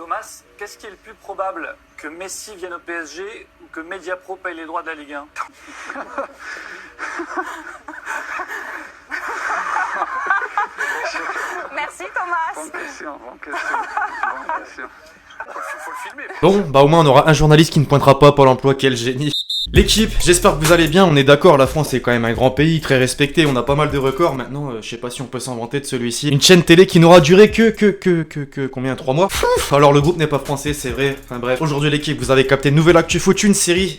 Thomas, qu'est-ce qui est le plus probable? Que Messi vienne au PSG ou que Mediapro paye les droits de la Ligue 1? Merci Thomas. Bonne question. Faut le filmer. Bon, bah au moins on aura un journaliste qui ne pointera pas Pôle emploi, quel génie. L'équipe, j'espère que vous allez bien, on est d'accord, la France est quand même un grand pays, très respecté, on a pas mal de records, maintenant je sais pas si on peut s'en vanter de celui-ci. Une chaîne télé qui n'aura duré que combien, 3 mois? Alors le groupe n'est pas français, c'est vrai, enfin bref. Aujourd'hui l'équipe, vous avez capté Nouvelle Actu Foot, une série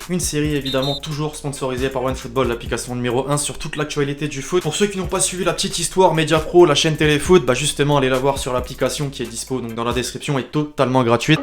évidemment toujours sponsorisée par OneFootball, l'application numéro 1 sur toute l'actualité du foot. Pour ceux qui n'ont pas suivi la petite histoire Mediapro, la chaîne Téléfoot, bah justement allez la voir sur l'application qui est dispo donc dans la description et totalement gratuite.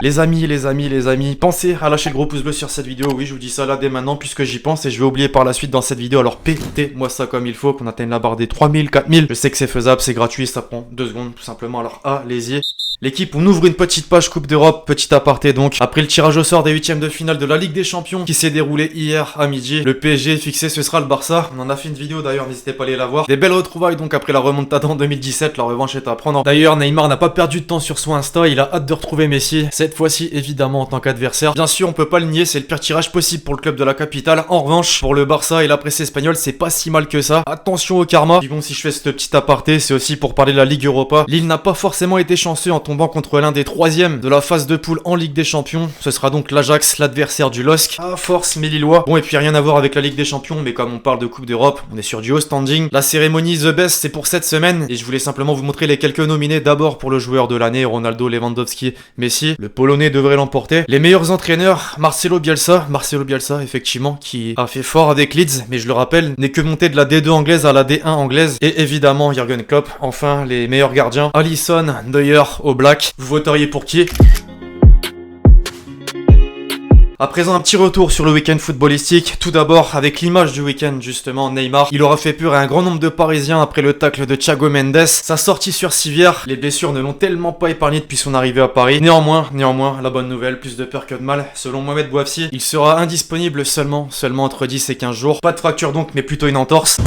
Les amis, pensez à lâcher le gros pouce bleu sur cette vidéo, oui je vous dis ça là dès maintenant puisque j'y pense et je vais oublier par la suite dans cette vidéo, alors pétez-moi ça comme il faut, qu'on atteigne la barre des 3000, 4000, je sais que c'est faisable, c'est gratuit, ça prend 2 secondes tout simplement, alors allez-y. L'équipe, on ouvre une petite page Coupe d'Europe, petit aparté donc. Après le tirage au sort des 8ème de finale de la Ligue des Champions qui s'est déroulé hier à midi, le PSG fixé, ce sera le Barça. On en a fait une vidéo d'ailleurs, n'hésitez pas à aller la voir. Des belles retrouvailles donc après la remontada en 2017, la revanche est à prendre. D'ailleurs, Neymar n'a pas perdu de temps sur son Insta, il a hâte de retrouver Messi, cette fois-ci évidemment en tant qu'adversaire. Bien sûr, on peut pas le nier, c'est le pire tirage possible pour le club de la capitale. En revanche, pour le Barça et la presse espagnole, c'est pas si mal que ça. Attention au karma. Puis bon, si je fais ce petit aparté, c'est aussi pour parler de la Ligue Europa. Lille n'a pas forcément été chanceux en tombant contre l'un des 3e de la phase de poule en Ligue des Champions. Ce sera donc l'Ajax, l'adversaire du LOSC. À force, mes Lillois. Bon, et puis rien à voir avec la Ligue des Champions, mais comme on parle de Coupe d'Europe, on est sur du haut standing. La cérémonie The Best, c'est pour cette semaine, et je voulais simplement vous montrer les quelques nominés. D'abord pour le joueur de l'année, Ronaldo, Lewandowski, Messi. Le Polonais devrait l'emporter. Les meilleurs entraîneurs, Marcelo Bielsa, effectivement, qui a fait fort avec Leeds, mais je le rappelle, n'est que monté de la D2 anglaise à la D1 anglaise. Et évidemment, Jürgen Klopp. Enfin, les meilleurs gardiens, Alisson, Neuer, Oblak. Vous voteriez pour qui? À présent, un petit retour sur le week-end footballistique. Tout d'abord, avec l'image du week-end, justement, Neymar. Il aura fait peur à un grand nombre de Parisiens après le tacle de Thiago Mendes. Sa sortie sur civière, les blessures ne l'ont tellement pas épargné depuis son arrivée à Paris. Néanmoins, la bonne nouvelle, plus de peur que de mal. Selon Mohamed Bouafsi, il sera indisponible seulement entre 10 et 15 jours. Pas de fracture donc, mais plutôt une entorse.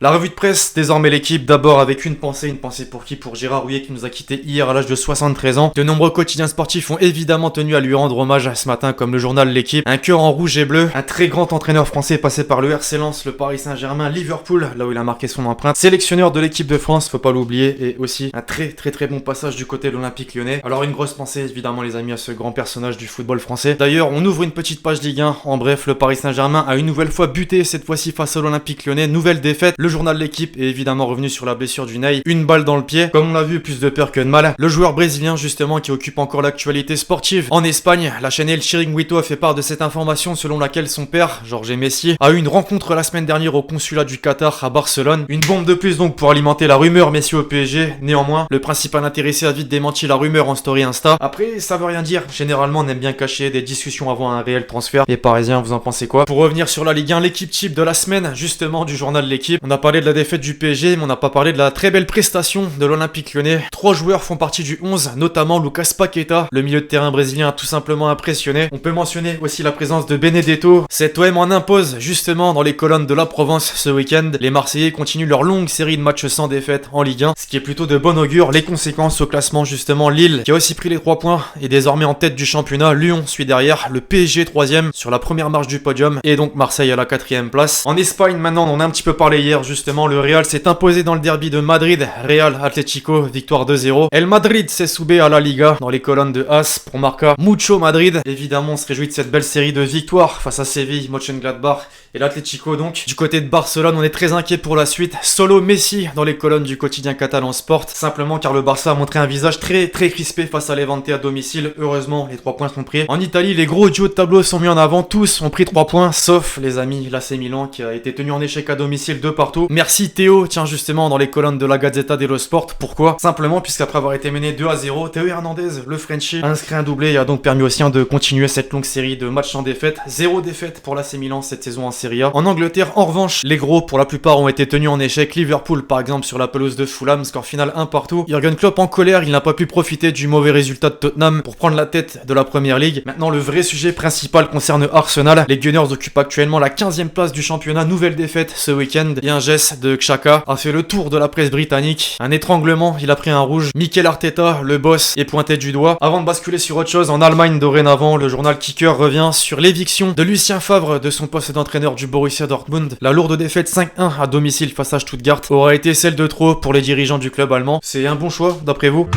La revue de presse, désormais l'équipe, d'abord avec une pensée pour qui? Pour Gérard Rouillet qui nous a quitté hier à l'âge de 73 ans. De nombreux quotidiens sportifs ont évidemment tenu à lui rendre hommage ce matin comme le journal L'équipe. Un cœur en rouge et bleu, un très grand entraîneur français passé par le RC Lens, le Paris Saint-Germain, Liverpool, là où il a marqué son empreinte. Sélectionneur de l'équipe de France, faut pas l'oublier, et aussi un très bon passage du côté de l'Olympique Lyonnais. Alors une grosse pensée évidemment les amis à ce grand personnage du football français. D'ailleurs, on ouvre une petite page Ligue 1. En bref, le Paris Saint-Germain a une nouvelle fois buté, cette fois-ci face à l'Olympique Lyonnais. Nouvelle défaite. Le journal L'équipe est évidemment revenu sur la blessure du Ney. Une balle dans le pied. Comme on l'a vu, plus de peur que de mal. Le joueur brésilien justement qui occupe encore l'actualité sportive en Espagne. La chaîne El Chiringuito a fait part de cette information selon laquelle son père, Jorge Messi, a eu une rencontre la semaine dernière au consulat du Qatar à Barcelone. Une bombe de plus donc pour alimenter la rumeur Messi au PSG. Néanmoins, le principal intéressé a vite démenti la rumeur en story Insta. Après, ça veut rien dire. Généralement, on aime bien cacher des discussions avant un réel transfert. Les Parisiens, vous en pensez quoi? Pour revenir sur la Ligue 1, l'équipe type de la semaine, justement, du journal L'équipe. On a parlé de la défaite du PSG, mais on n'a pas parlé de la très belle prestation de l'Olympique Lyonnais. 3 joueurs font partie du 11, notamment Lucas Paqueta. Le milieu de terrain brésilien a tout simplement impressionné. On peut mentionner aussi la présence de Benedetto. Cet OM en impose justement dans les colonnes de la Provence ce week-end. Les Marseillais continuent leur longue série de matchs sans défaite en Ligue 1, ce qui est plutôt de bon augure. Les conséquences au classement justement, Lille qui a aussi pris les 3 points est désormais en tête du championnat. Lyon suit derrière, le PSG 3ème sur la première marche du podium et donc Marseille à la 4ème place. En Espagne maintenant, on en a un petit peu parlé hier justement, le Real s'est imposé dans le derby de Madrid. Real Atlético, victoire 2-0. El Madrid s'est soubé à la Liga dans les colonnes de As pour Marca. Mucho Madrid. Évidemment, on se réjouit de cette belle série de victoires face à Séville, Mönchengladbach et l'Atlético donc. Du côté de Barcelone, on est très inquiet pour la suite. Solo Messi dans les colonnes du quotidien catalan Sport. Simplement car le Barça a montré un visage très crispé face à Levante à domicile. Heureusement, les 3 points sont pris. En Italie, les gros duos de tableau sont mis en avant. Tous ont pris 3 points, sauf les amis l'AC Milan qui a été tenu en échec à domicile 2-2 Porto. Merci Théo, tiens justement dans les colonnes de la Gazzetta dello Sport. Pourquoi? Simplement puisqu'après avoir été mené 2-0, Théo Hernandez, le Frenchie, a inscrit un doublé et a donc permis aux siens de continuer cette longue série de matchs sans défaite. 0 défaite pour l'AC Milan cette saison en Serie A. En Angleterre, en revanche, les gros pour la plupart ont été tenus en échec. Liverpool par exemple sur la pelouse de Fulham, score final 1 partout. Jürgen Klopp en colère, il n'a pas pu profiter du mauvais résultat de Tottenham pour prendre la tête de la Premier League. Maintenant le vrai sujet principal concerne Arsenal. Les Gunners occupent actuellement la 15e place du championnat, nouvelle défaite ce week-end et un geste de Xhaka a fait le tour de la presse britannique. Un étranglement, il a pris un rouge. Mikel Arteta, le boss, est pointé du doigt. Avant de basculer sur autre chose, en Allemagne dorénavant, le journal Kicker revient sur l'éviction de Lucien Favre de son poste d'entraîneur du Borussia Dortmund. La lourde défaite 5-1 à domicile face à Stuttgart aura été celle de trop pour les dirigeants du club allemand. C'est un bon choix d'après vous?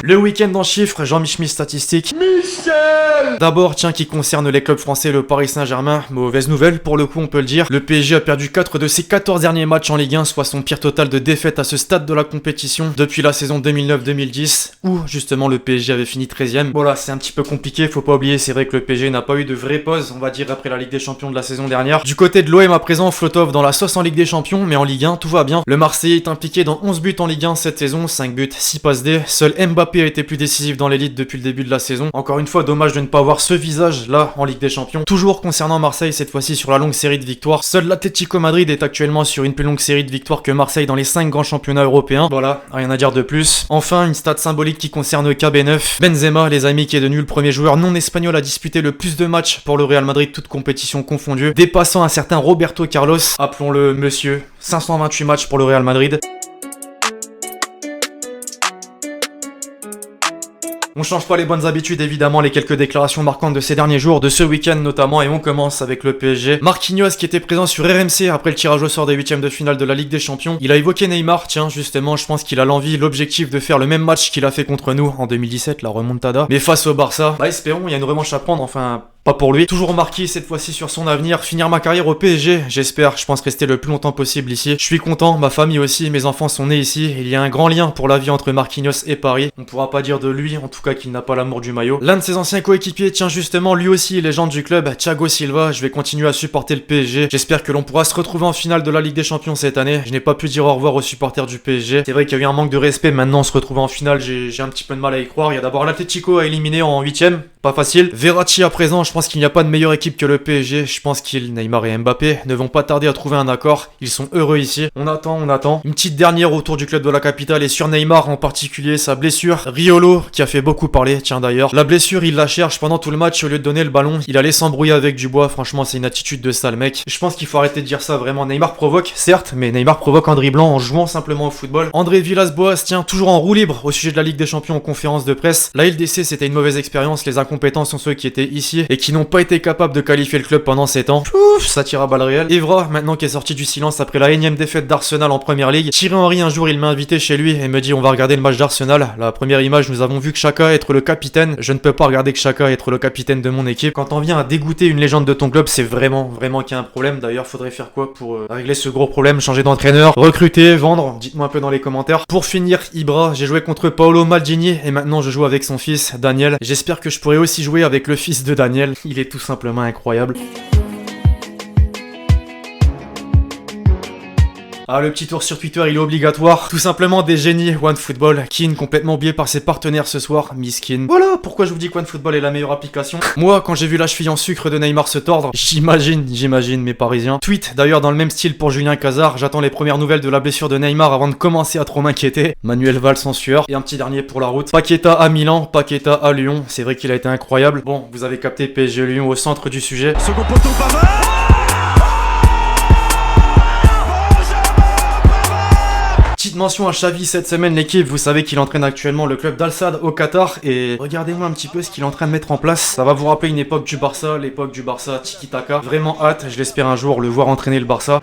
Le week-end en chiffres, Jean-Michel statistique. D'abord, tiens, qui concerne les clubs français, le Paris Saint-Germain, mauvaise nouvelle pour le coup on peut le dire. Le PSG a perdu 4 de ses 14 derniers matchs en Ligue 1, soit son pire total de défaites à ce stade de la compétition depuis la saison 2009-2010, où justement le PSG avait fini 13ème. Voilà, c'est un petit peu compliqué, faut pas oublier, c'est vrai que le PSG n'a pas eu de vraie pause, on va dire, après la Ligue des Champions de la saison dernière. Du côté de l'OM à présent, Flotov dans la sauce en Ligue des Champions, mais en Ligue 1, tout va bien. Le Marseillais est impliqué dans 11 buts en Ligue 1 cette saison, 5 buts, 6 passes D. Seul Mbappé a été plus décisif dans l'élite depuis le début de la saison. Encore une fois, dommage de ne pas avoir ce visage là en Ligue des Champions. Toujours concernant Marseille, cette fois-ci sur la longue série de victoires, seul l'Atlético Madrid est actuellement sur une plus longue série de victoires que Marseille dans les 5 grands championnats européens. Voilà, rien à dire de plus. Enfin, une stat symbolique qui concerne KB9. Benzema, les amis, qui est devenu le premier joueur non espagnol à disputer le plus de matchs pour le Real Madrid, toutes compétitions confondues, dépassant un certain Roberto Carlos, appelons-le monsieur. 528 matchs pour le Real Madrid. On change pas les bonnes habitudes évidemment, les quelques déclarations marquantes de ces derniers jours, de ce week-end notamment, et on commence avec le PSG. Marquinhos qui était présent sur RMC après le tirage au sort des 8ème de finale de la Ligue des Champions. Il a évoqué Neymar, tiens justement, je pense qu'il a l'envie, l'objectif de faire le même match qu'il a fait contre nous en 2017, la remontada. Mais face au Barça, bah espérons, il y a une revanche à prendre, enfin... pas pour lui. Toujours marqué cette fois-ci sur son avenir, finir ma carrière au PSG, j'espère, je pense rester le plus longtemps possible ici. Je suis content, ma famille aussi, mes enfants sont nés ici, il y a un grand lien pour la vie entre Marquinhos et Paris. On pourra pas dire de lui, en tout cas qu'il n'a pas l'amour du maillot. L'un de ses anciens coéquipiers, tiens justement, lui aussi, légende du club, Thiago Silva, je vais continuer à supporter le PSG. J'espère que l'on pourra se retrouver en finale de la Ligue des Champions cette année. Je n'ai pas pu dire au revoir aux supporters du PSG. C'est vrai qu'il y a eu un manque de respect, maintenant se retrouver en finale, j'ai un petit peu de mal à y croire. Il y a d'abord l'Atlético à éliminer en 8ème, pas facile. Verratti à présent, je pense qu'il n'y a pas de meilleure équipe que le PSG, je pense qu'ils, Neymar et Mbappé, ne vont pas tarder à trouver un accord, ils sont heureux ici. On attend. Une petite dernière autour du club de la capitale et sur Neymar en particulier, sa blessure. Riolo, qui a fait beaucoup parler, tiens d'ailleurs. La blessure, il la cherche pendant tout le match, au lieu de donner le ballon, il allait s'embrouiller avec Dubois, franchement c'est une attitude de sale mec. Je pense qu'il faut arrêter de dire ça vraiment. Neymar provoque, certes, mais Neymar provoque en dribblant, en jouant simplement au football. André Villas-Boas, tiens, toujours en roue libre au sujet de la Ligue des Champions en conférence de presse. La LDC c'était une mauvaise expérience, les incompétents sont ceux qui étaient ici et qui n'ont pas été capables de qualifier le club pendant 7 ans. Ouf, ça tire à balles réelles. Evra, maintenant qui est sorti du silence après la énième défaite d'Arsenal en première ligue. Thierry Henry, un jour, il m'a invité chez lui et me dit on va regarder le match d'Arsenal. La première image, nous avons vu Xhaka être le capitaine. Je ne peux pas regarder Xhaka être le capitaine de mon équipe. Quand on vient à dégoûter une légende de ton club, c'est vraiment qu'il y a un problème. D'ailleurs, faudrait faire quoi pour régler ce gros problème? Changer d'entraîneur, recruter, vendre? Dites-moi un peu dans les commentaires. Pour finir, Ibra, j'ai joué contre Paolo Maldini et maintenant je joue avec son fils, Daniel. J'espère que je pourrai aussi jouer avec le fils de Daniel. Il est tout simplement incroyable. Ah, le petit tour sur Twitter, il est obligatoire. Tout simplement des génies, OneFootball. Keane, complètement oublié par ses partenaires ce soir, miskin. Voilà pourquoi je vous dis que OneFootball est la meilleure application. Moi, quand j'ai vu la cheville en sucre de Neymar se tordre, j'imagine mes Parisiens. Tweet, d'ailleurs dans le même style pour Julien Cazard. J'attends les premières nouvelles de la blessure de Neymar avant de commencer à trop m'inquiéter. Manuel Valls en sueur. Et un petit dernier pour la route. Paqueta à Milan, Paqueta à Lyon. C'est vrai qu'il a été incroyable. Bon, vous avez capté PSG Lyon au centre du sujet. Second poteau, Pavard. Petite mention à Xavi cette semaine, l'équipe, vous savez qu'il entraîne actuellement le club d'Al-Sadd au Qatar et regardez-moi un petit peu ce qu'il est en train de mettre en place. Ça va vous rappeler une époque du Barça, l'époque du Barça tiki-taka. Vraiment hâte, je l'espère un jour le voir entraîner le Barça.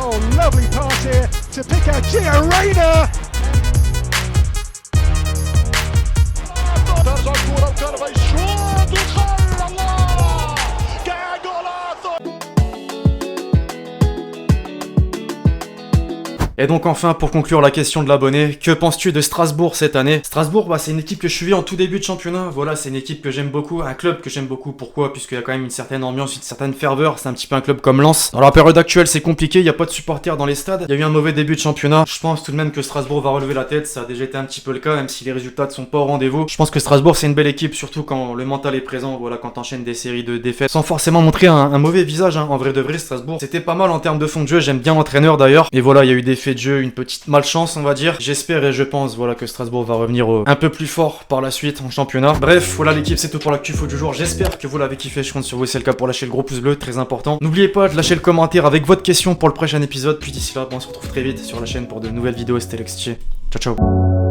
Oh, lovely pass here to pick out Gio Reyna. Et donc enfin, pour conclure la question de l'abonné, que penses-tu de Strasbourg cette année? Strasbourg, bah, c'est une équipe que je suivais en tout début de championnat. Voilà, c'est une équipe que j'aime beaucoup, un club que j'aime beaucoup. Pourquoi? Puisqu'il y a quand même une certaine ambiance, une certaine ferveur. C'est un petit peu un club comme Lens. Dans la période actuelle, c'est compliqué, il n'y a pas de supporters dans les stades. Il y a eu un mauvais début de championnat. Je pense tout de même que Strasbourg va relever la tête. Ça a déjà été un petit peu le cas, même si les résultats ne sont pas au rendez-vous. Je pense que Strasbourg, c'est une belle équipe, surtout quand le mental est présent. Voilà, quand t'enchaînes des séries de défaites sans forcément montrer un mauvais visage. Hein. En vrai de vrai, Strasbourg, c'était pas mal en termes de fond de jeu. J'aime bien l'entraîneur d'ailleurs. Et voilà, il y a eu des faits de jeu, une petite malchance, on va dire. J'espère et je pense, voilà, que Strasbourg va revenir un peu plus fort par la suite en championnat. Bref, voilà l'équipe, c'est tout pour l'actu foot du jour. J'espère que vous l'avez kiffé. Je compte sur vous, c'est le cas, pour lâcher le gros pouce bleu, très important. N'oubliez pas de lâcher le commentaire avec votre question pour le prochain épisode. Puis d'ici là, on se retrouve très vite sur la chaîne pour de nouvelles vidéos. C'était Lex. Ciao, ciao.